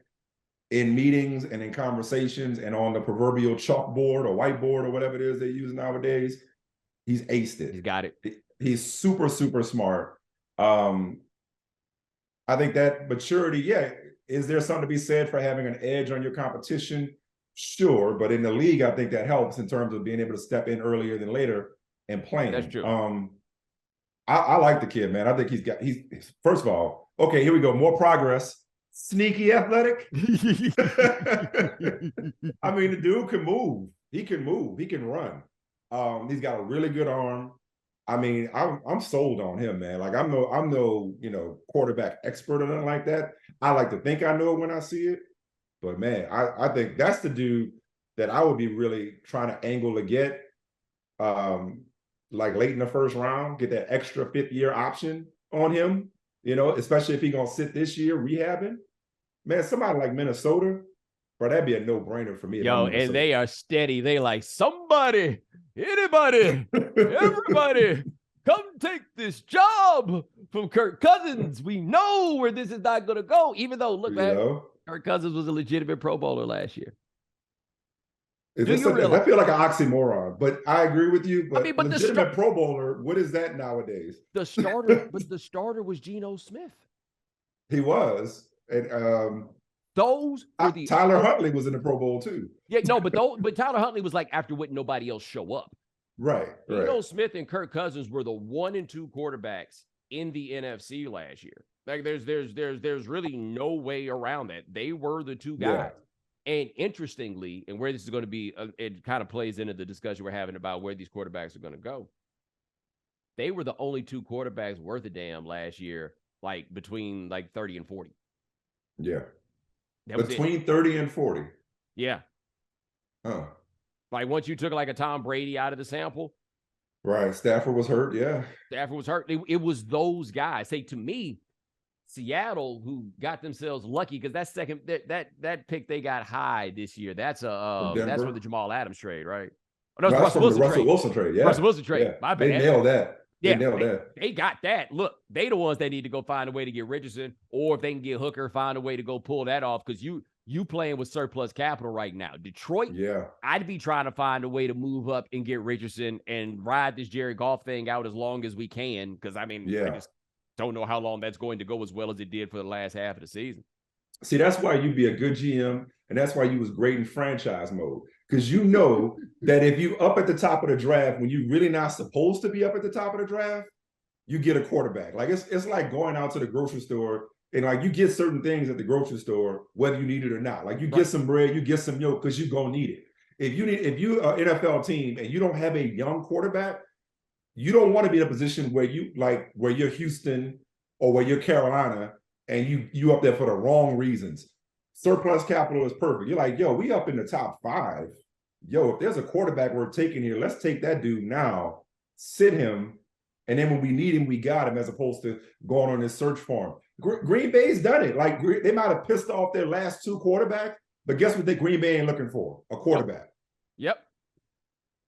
in meetings and in conversations and on the proverbial chalkboard or whiteboard or whatever it is they use nowadays, he's aced it. He's got it. He's super, super smart. I think that maturity, is there something to be said for having an edge on your competition? Sure, but in the league, I think that helps in terms of being able to step in earlier than later and playing. That's true. I like the kid, man. I think he's first of all, okay, here we go. More progress. Sneaky athletic. I mean, the dude can move. He can move. He can run. He's got a really good arm. I mean, I'm sold on him, man. Like I'm no quarterback expert or nothing like that. I like to think I know it when I see it. But man, I think that's the dude that I would be really trying to angle to get like late in the first round, get that extra 5th year option on him, especially if he's gonna sit this year rehabbing. Man, somebody like Minnesota, bro, that'd be a no-brainer for me. Yo, and they are steady. They like, somebody, anybody, everybody, come take this job from Kirk Cousins. We know where this is not going to go, even though, look, man, Kirk Cousins was a legitimate Pro Bowler last year. I feel like an oxymoron, but I agree with you. But, legitimate Pro Bowler, what is that nowadays? The starter was Geno Smith. He was. And those were Tyler Huntley was in the Pro Bowl too. Yeah, no, but Tyler Huntley was like after wouldn't nobody else show up. Right. Geno Smith and Kirk Cousins were the 1 and 2 quarterbacks in the NFC last year. Like there's really no way around that. They were the two guys. Yeah. And interestingly, and where this is going to be, it kind of plays into the discussion we're having about where these quarterbacks are going to go. They were the only 2 quarterbacks worth a damn last year, like between like 30 and 40. Yeah. That was between 30 and 40. Yeah. Huh. Like once you took like a Tom Brady out of the sample. Right. Stafford was hurt. Yeah. Stafford was hurt. It was those guys. Say to me, Seattle, who got themselves lucky because that pick they got high this year. That's from the Jamal Adams trade, right? Oh, no, that's from the Russell Wilson trade. Yeah. Russell Wilson trade. Yeah. My bad. They nailed that. They got that. Look, they the ones that need to go find a way to get Richardson, or if they can get Hooker, find a way to go pull that off because you playing with surplus capital right now. Detroit, yeah, I'd be trying to find a way to move up and get Richardson and ride this Jared Goff thing out as long as we can because, I mean, I just don't know how long that's going to go as well as it did for the last half of the season. See, that's why you'd be a good GM, and that's why you was great in franchise mode because you know that if you up at the top of the draft when you really not supposed to be up at the top of the draft, you get a quarterback. Like it's like going out to the grocery store and like you get certain things at the grocery store whether you need it or not. Like you get some bread, you get some yolk because you're gonna need it. If you an NFL team and you don't have a young quarterback, you don't want to be in a position where you're Houston or where you're Carolina and you up there for the wrong reasons. Surplus capital is perfect. You're like, yo, we up in the top 5. Yo, if there's a quarterback we're taking here, let's take that dude now, sit him, and then when we need him, we got him, as opposed to going on this search for him. Green Bay's done it. Like they might have pissed off their last 2 quarterbacks, but guess what? Green Bay ain't looking for a quarterback. Yep.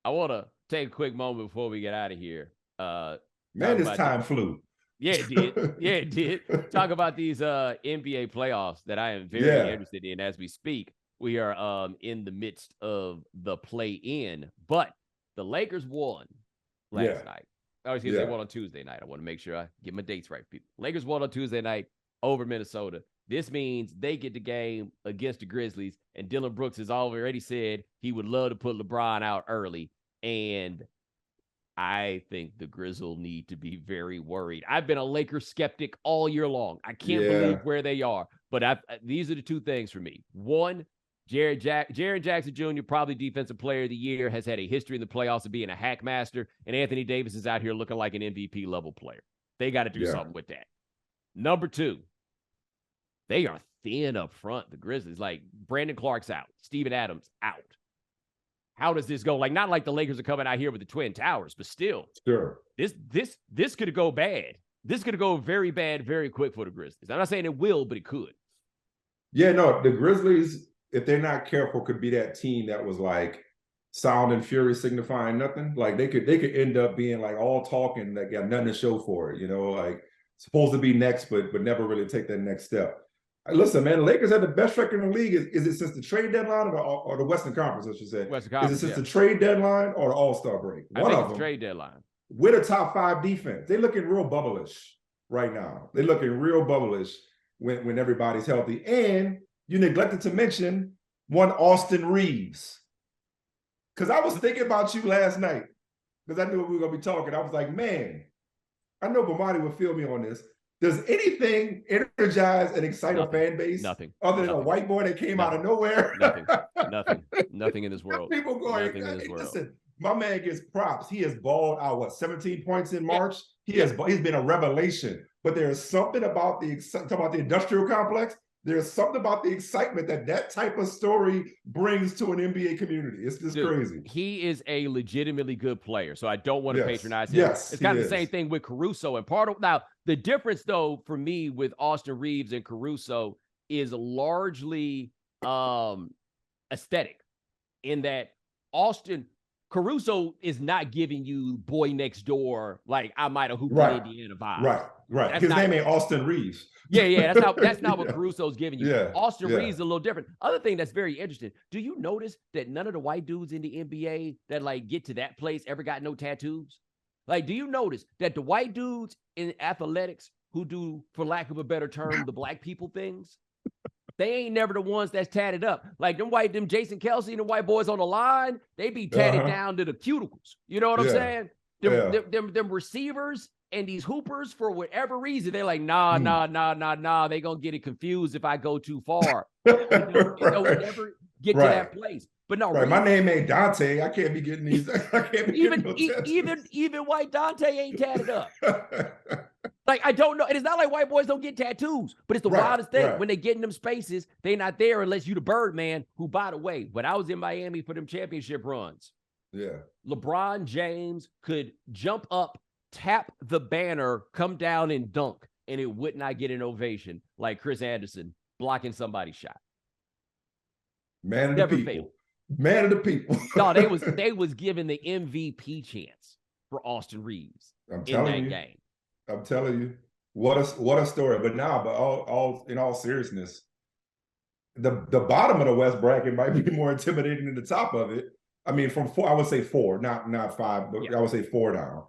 I want to take a quick moment before we get out of here. Man, this time flew. Yeah, it did. Yeah, it did. Talk about these NBA playoffs that I am very interested in as we speak. We are in the midst of the play-in, but the Lakers won last night. I was going to say won on Tuesday night. I want to make sure I get my dates right, people. Lakers won on Tuesday night over Minnesota. This means they get the game against the Grizzlies, and Dylan Brooks has already said he would love to put LeBron out early, and I think the Grizzlies need to be very worried. I've been a Lakers skeptic all year long. I can't believe where they are, but these are the 2 things for me. One, Jaren Jackson Jr., probably Defensive Player of the Year, has had a history in the playoffs of being a hack master, and Anthony Davis is out here looking like an MVP level player. They got to do something with that. Number 2, they are thin up front, the Grizzlies. Like, Brandon Clark's out. Steven Adams out. How does this go? Like, not like the Lakers are coming out here with the Twin Towers, but still. Sure. This could go bad. This could go very bad very quick for the Grizzlies. I'm not saying it will, but it could. Yeah, no, the Grizzlies, if they're not careful, could be that team that was like sound and fury signifying nothing. Like they could end up being like all talking that got nothing to show for it, you know, like supposed to be next, but never really take that next step. Listen, man, the Lakers have the best record in the league. Is it since the trade deadline or the Western Conference, I should say? Western Conference, is it since the trade deadline or the All-Star break? One of them. Trade deadline. With a top 5 defense. They're looking real bubblish right now. They're looking real bubblish when everybody's healthy. And you neglected to mention one Austin Reeves. Because I was thinking about you last night because I knew we were going to be talking. I was like, man, I know Bomani would feel me on this. Does anything energize and excite a fan base? Nothing. Other than a white boy that came out of nowhere? Nothing in this world. People going, listen, my man gets props. He has balled out, 17 points in March? He's been a revelation. But there is something about the industrial complex. There's something about the excitement that type of story brings to an NBA community. It's just crazy. He is a legitimately good player, so I don't want to patronize him. Yes, it's kind of the same thing with Caruso. And now, the difference, though, for me with Austin Reeves and Caruso is largely aesthetic in that Caruso is not giving you boy next door, like I might have hooped in Indiana vibe. Right. His name ain't Austin Reeves. Yeah. That's not what Caruso's giving you. Austin Reeves is a little different. Other thing that's very interesting. Do you notice that none of the white dudes in the NBA that like get to that place ever got no tattoos? Like, do you notice that the white dudes in athletics who do, for lack of a better term, the black people things, they ain't never the ones that's tatted up. Like them Jason Kelsey and the white boys on the line, they be tatted down to the cuticles. You know what I'm saying? Them receivers and these hoopers, for whatever reason, they're like, nah. They gonna get it confused if I go too far. They'll never get to that place. But no, my name ain't Dante. I can't be getting these. I can't be even white Dante ain't tatted up. Like, I don't know. And it's not like white boys don't get tattoos, but it's the wildest thing. Right. When they get in them spaces, they not there unless you the Birdman, who, by the way, when I was in Miami for them championship runs, LeBron James could jump up, tap the banner, come down and dunk, and it would not get an ovation like Chris Anderson blocking somebody's shot. Man of the people. Man of the people. No, they was giving the MVP chance for Austin Reeves in that game. I'm telling you, what a story. But now, all in all seriousness, the bottom of the West bracket might be more intimidating than the top of it. I mean, from 4, I would say 4, not 5, but I would say 4 down.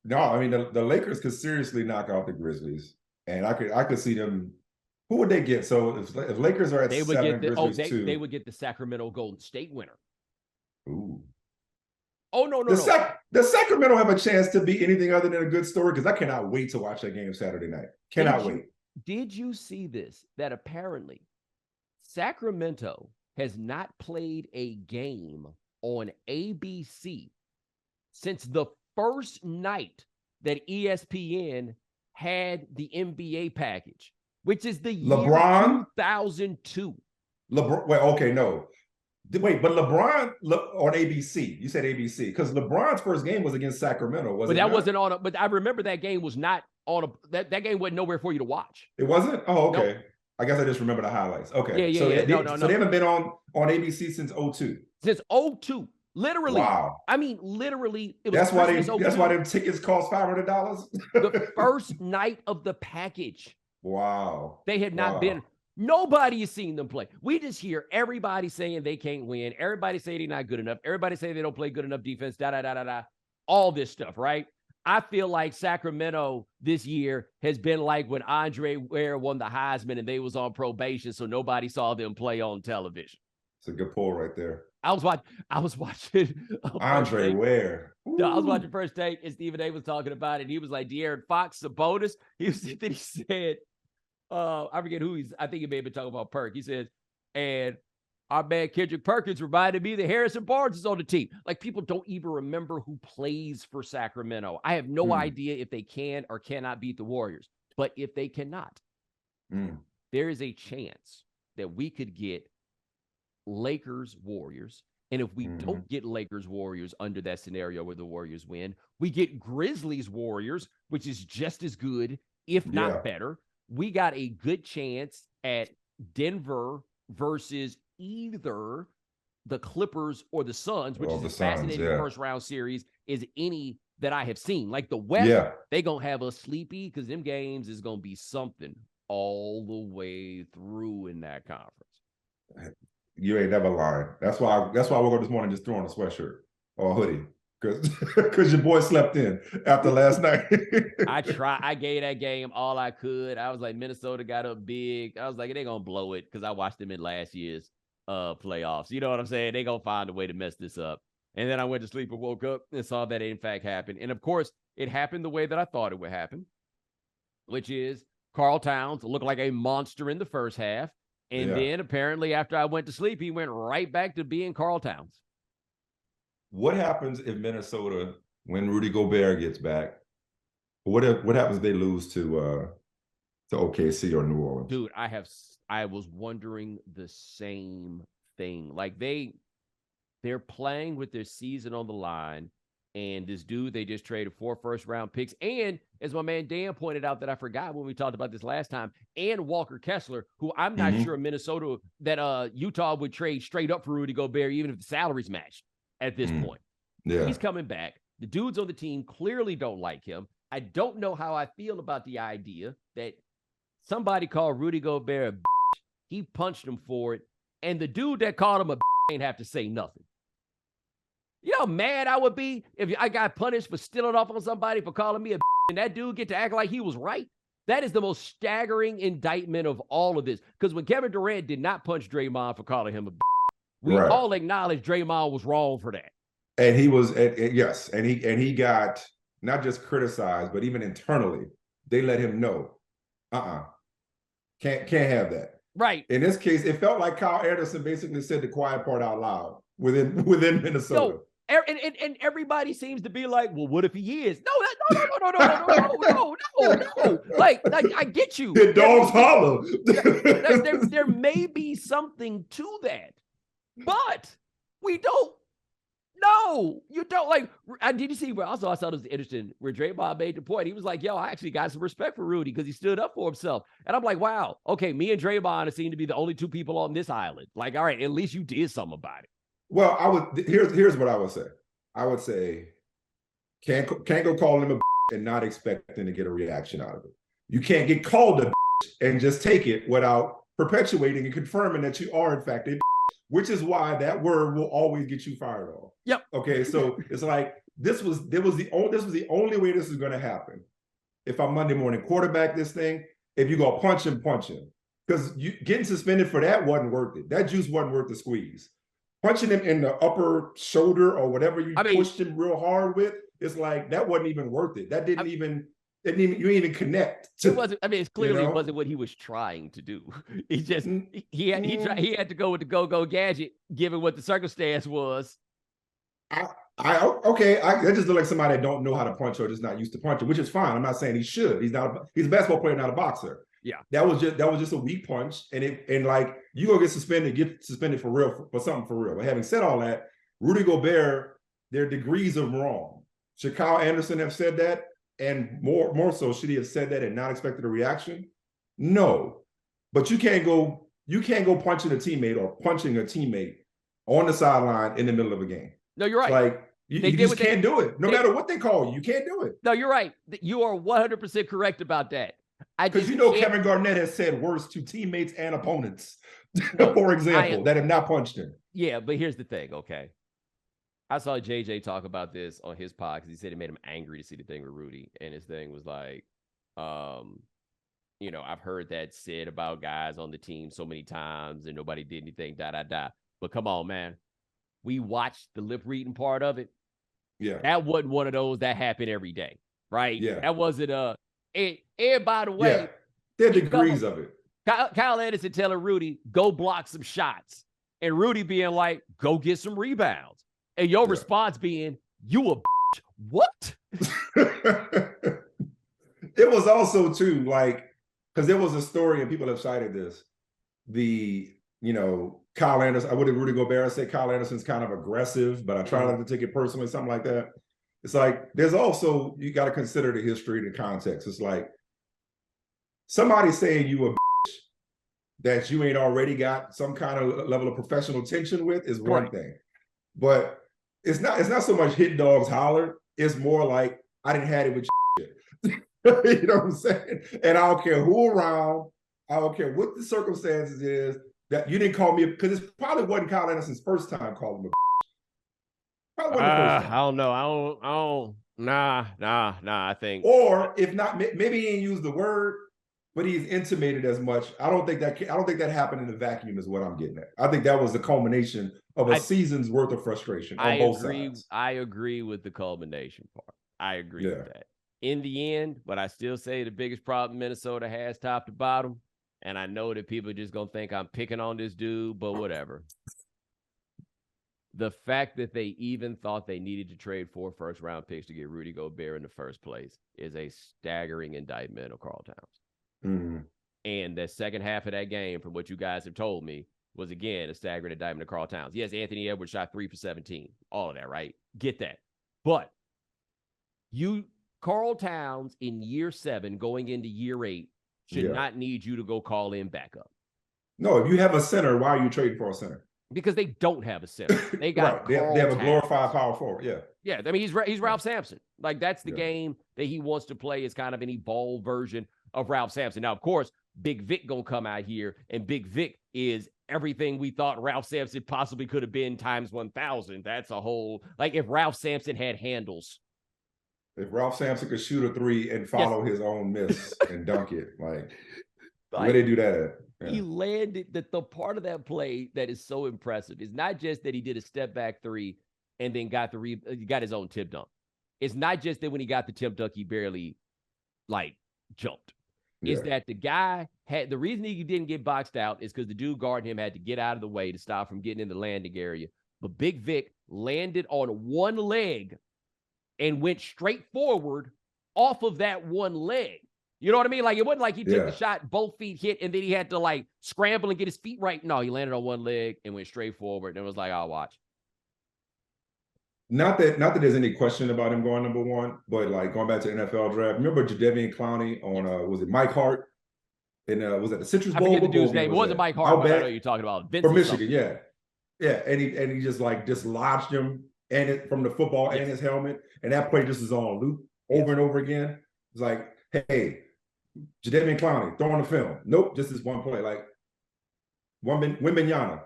No, I mean the Lakers could seriously knock out the Grizzlies, and I could see them. Who would they get? So if Lakers are at 7, Grizzlies 2, they would get the Sacramento Golden State winner. Ooh. Oh no! Does Sacramento have a chance to be anything other than a good story? Because I cannot wait to watch that game Saturday night. Cannot wait. Did you see this? That apparently Sacramento has not played a game on ABC since the first night that ESPN had the NBA package, which is the year 2002. LeBron. Wait, okay, no. Wait, but LeBron on ABC. You said ABC because LeBron's first game was against Sacramento, but that wasn't on. But I remember that game was not on. That game wasn't nowhere for you to watch. It wasn't. Oh, okay. Nope. I guess I just remember the highlights. Okay. Yeah. So they haven't been on ABC since 2002. Since 2002. Literally. Wow. I mean, literally. It was that's why them tickets cost $500. The first night of the package. Wow. They had not been. Nobody has seen them play. We just hear everybody saying they can't win. Everybody say they're not good enough. Everybody say they don't play good enough defense. All this stuff, right? I feel like Sacramento this year has been like when Andre Ware won the Heisman and they was on probation, so nobody saw them play on television. It's a good pull right there. I was watching Andre Ware. I was watching First Take, and Stephen A was talking about it. He was like, De'Aaron Fox, Sabonis. He said, I forget who I think he may have been talking about Perk. He says, and our man Kendrick Perkins reminded me that Harrison Barnes is on the team. Like, people don't even remember who plays for Sacramento. I have no idea if they can or cannot beat the Warriors. But if they cannot, there is a chance that we could get Lakers Warriors. And if we don't get Lakers Warriors under that scenario where the Warriors win, we get Grizzlies Warriors, which is just as good, if not better. We got a good chance at Denver versus either the Clippers or the Suns, which is a fascinating first round series as any that I have seen. Like the West, they going to have us sleepy because them games is going to be something all the way through in that conference. You ain't never lying. That's why I woke up this morning just throwing a sweatshirt or a hoodie. Because your boy slept in after last night. I gave that game all I could. I was like, Minnesota got up big. I was like, they're going to blow it because I watched them in last year's playoffs. You know what I'm saying? They're going to find a way to mess this up. And then I went to sleep and woke up and saw that it in fact happened. And of course, it happened the way that I thought it would happen, which is Karl Towns looked like a monster in the first half. And then apparently after I went to sleep, he went right back to being Karl Towns. What happens if Minnesota, when Rudy Gobert gets back, what happens if they lose to OKC or New Orleans? Dude, I was wondering the same thing. Like they're playing with their season on the line, and this dude they just traded 4 first-round picks, and as my man Dan pointed out that I forgot when we talked about this last time, and Walker Kessler, who I'm not sure Minnesota that Utah would trade straight up for Rudy Gobert, even if the salaries matched. At this point, he's coming back. The dudes on the team clearly don't like him. I don't know how I feel about the idea that somebody called Rudy Gobert a bitch. He punched him for it, and the dude that called him a bitch ain't have to say nothing. You know how mad I would be if I got punished for stealing off on somebody for calling me a bitch, and that dude get to act like he was right? That is the most staggering indictment of all of this. Because when Kevin Durant did not punch Draymond for calling him a bitch, we all acknowledge Draymond was wrong for that. And he was, yes, and he got not just criticized, but even internally, they let him know, can't have that. Right. In this case, it felt like Kyle Anderson basically said the quiet part out loud within Minnesota. And everybody seems to be like, well, what if he is? No. Like I get you. The dogs holler. There may be something to that, but we don't. No, you don't. Like, did you see? Also, I thought it was interesting where Draymond made the point. He was like, yo, I actually got some respect for Rudy because he stood up for himself. And I'm like, wow, okay, me and Draymond seem to be the only two people on this island. Like, all right, at least you did something about it. Well, here's what I would say. I would say, can't go calling him a and not expecting to get a reaction out of it. You can't get called a and just take it without perpetuating and confirming that you are in fact a, which is why that word will always get you fired off. Yep. Okay, so it's like this was the only way this is going to happen. If I'm Monday morning quarterback this thing, if you go punch him, because you getting suspended for that wasn't worth it. That juice wasn't worth the squeeze. Punching him in the upper shoulder or whatever you pushed him real hard with, it's like that wasn't even worth it. That didn't even you didn't even connect. It wasn't. I mean, it's clearly wasn't what he was trying to do. He just he had to go with the go gadget, given what the circumstance was. That just look like somebody that don't know how to punch or just not used to punching, which is fine. I'm not saying he should. He's a basketball player, not a boxer. Yeah, that was just a weak punch, and like you gonna get suspended for real for something for real. But having said all that, Rudy Gobert, there are degrees of wrong. Should Kyle Anderson have said that, and more so, should he have said that and not expected a reaction? No, but you can't go punching a teammate or punching a teammate on the sideline in the middle of a game. No, you're right. Like you just can't do it. No matter what they call you can't do it. No, you're right. You are 100% correct about that. Because Kevin Garnett has said worse to teammates and opponents, for example, that have not punched him. Yeah, but here's the thing, okay? I saw JJ talk about this on his pod because he said it made him angry to see the thing with Rudy. And his thing was like, I've heard that said about guys on the team so many times and nobody did anything, But come on, man. We watched the lip reading part of it. Yeah. That wasn't one of those that happened every day, right? Yeah. That wasn't and by the way, there are degrees of it. Kyle Anderson telling Rudy, go block some shots. And Rudy being like, go get some rebounds. And your response being, you a bitch. What? It was also, too, like, because there was a story, and people have cited this, Kyle Anderson, what did Rudy Gobert say? Kyle Anderson's kind of aggressive, but I try not to take it personally, something like that. It's like, there's also, you got to consider the history and the context. It's like, somebody saying you a bitch that you ain't already got some kind of level of professional tension with is one thing. But it's not so much hit dogs holler. It's more like, I didn't have it with shit. You know what I'm saying? And I don't care who around. I don't care what the circumstances is. That you didn't call me, because it probably wasn't Kyle Anderson's first time calling him a probably wasn't the first time. I don't know. I don't. Nah. I think. Or if not, maybe he didn't use the word, but he's intimated as much. I don't think that happened in a vacuum, is what I'm getting at. I think that was the culmination of a season's worth of frustration on both sides. I agree with the culmination part. I agree with that. In the end, but I still say the biggest problem Minnesota has, top to bottom. And I know that people are just going to think I'm picking on this dude, but whatever. The fact that they even thought they needed to trade 4 first-round picks to get Rudy Gobert in the first place is a staggering indictment of Karl Towns. Mm-hmm. And the second half of that game, from what you guys have told me, was, again, a staggering indictment of Karl Towns. Yes, Anthony Edwards shot 3 for 17. All of that, right? Get that. But Karl Towns in year 7 going into year 8 should not need you to go call in backup. No, if you have a center, why are you trading for a center? Because they don't have a center. They got they have a glorified power forward. Yeah. I mean, he's Ralph Sampson. Like, that's the game that he wants to play, is kind of an evolved version of Ralph Sampson. Now, of course, Big Vic gonna come out here, and Big Vic is everything we thought Ralph Sampson possibly could have been times 1,000. That's a whole, like, if Ralph Sampson had handles. If Ralph Sampson could shoot a 3 and follow his own miss and dunk it, like where they do that at? Yeah. He landed the part of that play that is so impressive is not just that he did a step back 3 and then got his own tip dunk. It's not just that when he got the tip dunk, he barely jumped. Is that the guy the reason he didn't get boxed out is because the dude guarding him had to get out of the way to stop from getting in the landing area. But Big Vic landed on one leg and went straight forward off of that one leg. You know what I mean? Like, it wasn't like he took the shot, both feet hit, and then he had to, like, scramble and get his feet right. No, he landed on one leg and went straight forward, and it was like, I'll watch. Not that there's any question about him going number one, but, like, going back to NFL draft, remember Jadeveon Clowney on, was it Mike Hart? And was that the Citrus Bowl? I forget the dude's name. It wasn't Mike Hart, but I know you're talking about. Vince from Michigan, yeah. Yeah, and he just, like, dislodged him and it from the football and his helmet, and that play just is on loop over and over again. It's like, hey, Jadeveon Clowney, throwing the film. Nope, just this one play. Like, Wimbenyana.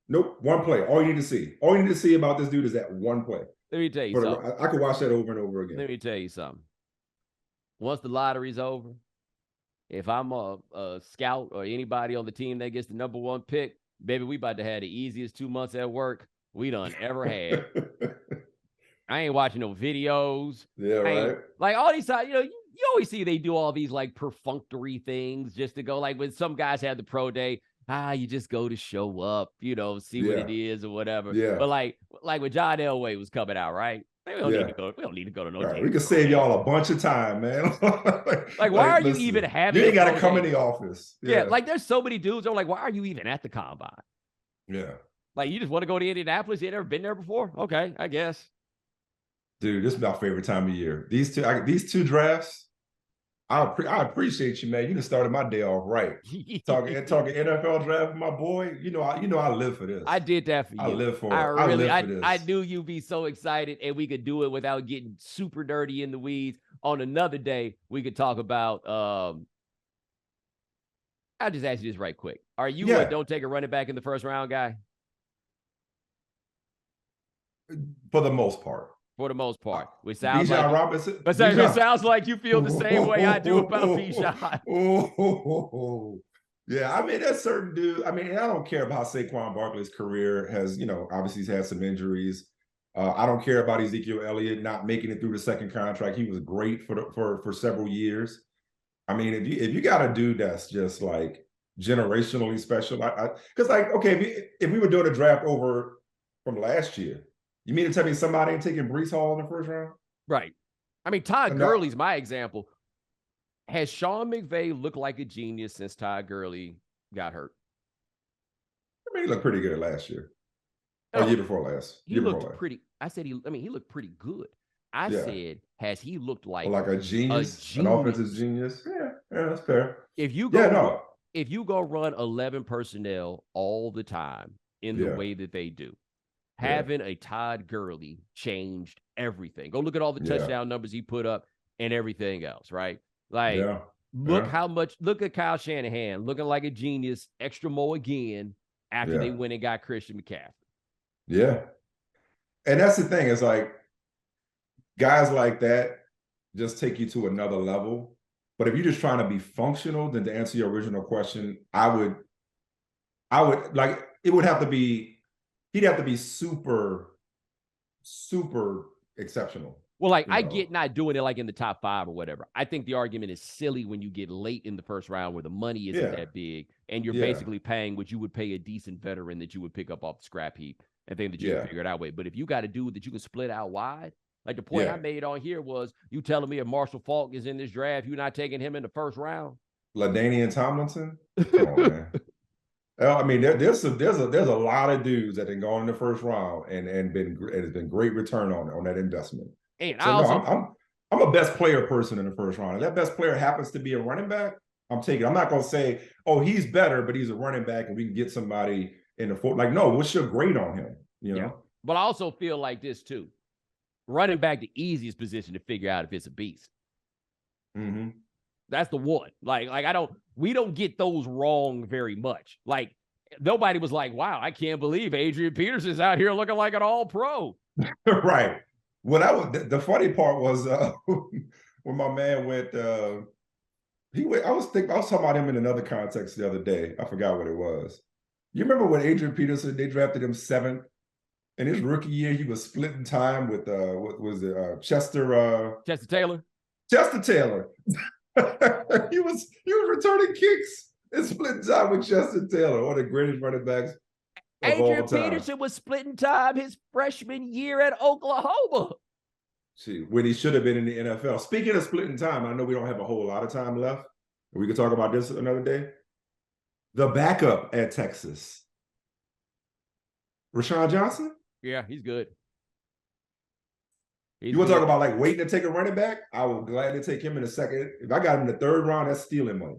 Nope, one play. All you need to see. All you need to see about this dude is that one play. Let me tell you something. I could watch that over and over again. Let me tell you something. Once the lottery's over, if I'm a scout or anybody on the team that gets the number one pick, baby, we about to have the easiest 2 months at work we done ever had. I ain't watching no videos. Yeah, right. Like, all these times, you always see they do all these, like, perfunctory things just to go, like, when some guys have the pro day, you just go to show up, see what it is or whatever. Yeah. But like when John Elway was coming out, right? We don't need to go to no right. We can save y'all a bunch of time, man. Like, why are you even having? You ain't got to come in the office. Yeah, like, there's so many dudes that are like, why are you even at the combine? Yeah. Like, you just want to go to Indianapolis? You never been there before? Okay, I guess. Dude, this is my favorite time of year. These two drafts, I appreciate you, man. You just started my day off right. Talking NFL draft with my boy. I live for this. I did that for you. I live for it. I knew you'd be so excited, and we could do it without getting super dirty in the weeds. On another day, we could talk about. I'll just ask you this right quick: are you a don't take a running back in the first round guy? For the most part. For the most part, which sounds like Robinson. But it sounds like you feel the same way I do about Bijan. Yeah, I mean, that's certain dude. I mean, I don't care about Saquon Barkley's career. Has obviously he's had some injuries. I don't care about Ezekiel Elliott not making it through the second contract. He was great for several years. I mean, if you got a dude that's just, like, generationally special, because, like, okay, if we were doing a draft over from last year. You mean to tell me somebody ain't taking Breece Hall in the first round? Right. I mean, Todd Gurley's my example. Has Sean McVay looked like a genius since Todd Gurley got hurt? I mean, he looked pretty good last year. Or year before last. He looked pretty. I said he looked pretty good. I said, has he looked like a genius? An offensive genius? Yeah, that's fair. If you go run 11 personnel all the time in the way that they do, having a Todd Gurley changed everything. Go look at all the touchdown numbers he put up and everything else, right? Like, look at Kyle Shanahan looking like a genius, extra mo again after they went and got Christian McCaffrey. Yeah. And that's the thing, is like, guys like that just take you to another level. But if you're just trying to be functional, then to answer your original question, I would like, it would have to be, he'd have to be super, super exceptional. Well, like, I get not doing it like in the top 5 or whatever. I think the argument is silly when you get late in the first round where the money isn't that big and you're basically paying what you would pay a decent veteran that you would pick up off the scrap heap and think that you can figure it out with. But if you got a dude that you can split out wide, like the point I made on here was, you telling me if Marshall Faulk is in this draft, you're not taking him in the first round? LaDainian Tomlinson? Come on, man. I mean, there's a lot of dudes that have gone in the first round and it's been great return on that investment. And I'm a best player person in the first round. If that best player happens to be a running back, I'm taking. I'm not gonna say, oh, he's better, but he's a running back and we can get somebody in the fourth. Like, no, what's your grade on him? You know. But I also feel like this too. Running back, the easiest position to figure out if it's a beast. Mm-hmm. That's the one. Like we don't get those wrong very much. Like, nobody was like, wow, I can't believe Adrian Peterson's out here looking like an all-pro. Right. Well, the funny part was when my man went, I was talking about him in another context the other day. I forgot what it was. You remember when Adrian Peterson, they drafted him 7th? In his rookie year, he was splitting time with what was it? Chester Taylor. Chester Taylor. he was returning kicks and splitting time with Chester Taylor, one of the greatest running backs Adrian Peterson was splitting time his freshman year at Oklahoma. See, when he should have been in the NFL. Speaking of splitting time, I know we don't have a whole lot of time left. We can talk about this another day. The backup at Texas, Rashawn Johnson. Yeah, he's good. You want to talk about like waiting to take a running back? I would gladly take him in the second. If I got him in the third round, that's stealing money.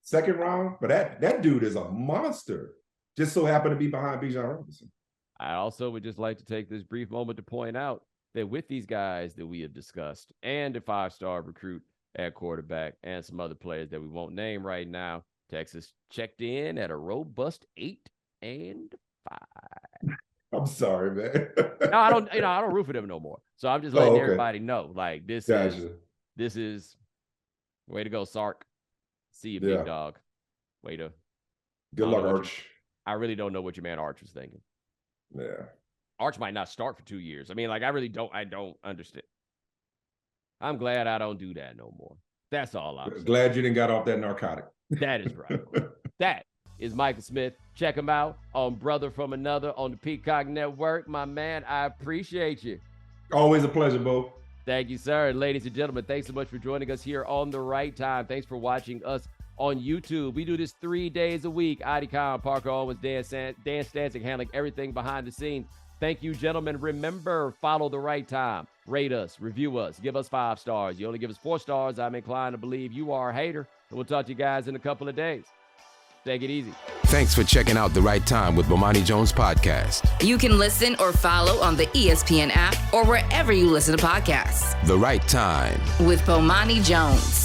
Second round, but that dude is a monster. Just so happened to be behind Bijan Robinson. I also would just like to take this brief moment to point out that with these guys that we have discussed and a 5-star recruit at quarterback and some other players that we won't name right now, Texas checked in at a robust 8-5. I'm sorry, man. No, I don't root for them no more. So I'm just letting everybody know, like this is way to go, Sark. See you, big dog. Way to. Good luck, Arch. I really don't know what your man Arch was thinking. Yeah. Arch might not start for 2 years. I mean, like, I don't understand. I'm glad I don't do that no more. That's all I'm saying. Glad you didn't got off that narcotic. That is right. That is Michael Smith. Check him out on Brother From Another on the Peacock Network. My man, I appreciate you. Always a pleasure, Bo. Thank you, sir. Ladies and gentlemen, thanks so much for joining us here on The Right Time. Thanks for watching us on YouTube. We do this 3 days a week. Adi Khan, Parker Owens, Dan Stancic handling everything behind the scenes. Thank you, gentlemen. Remember, follow The Right Time. Rate us, review us, give us 5 stars. You only give us 4 stars, I'm inclined to believe you are a hater. And we'll talk to you guys in a couple of days. Take it easy. Thanks for checking out The Right Time with Bomani Jones podcast. You can listen or follow on the ESPN app or wherever you listen to podcasts. The Right Time with Bomani Jones.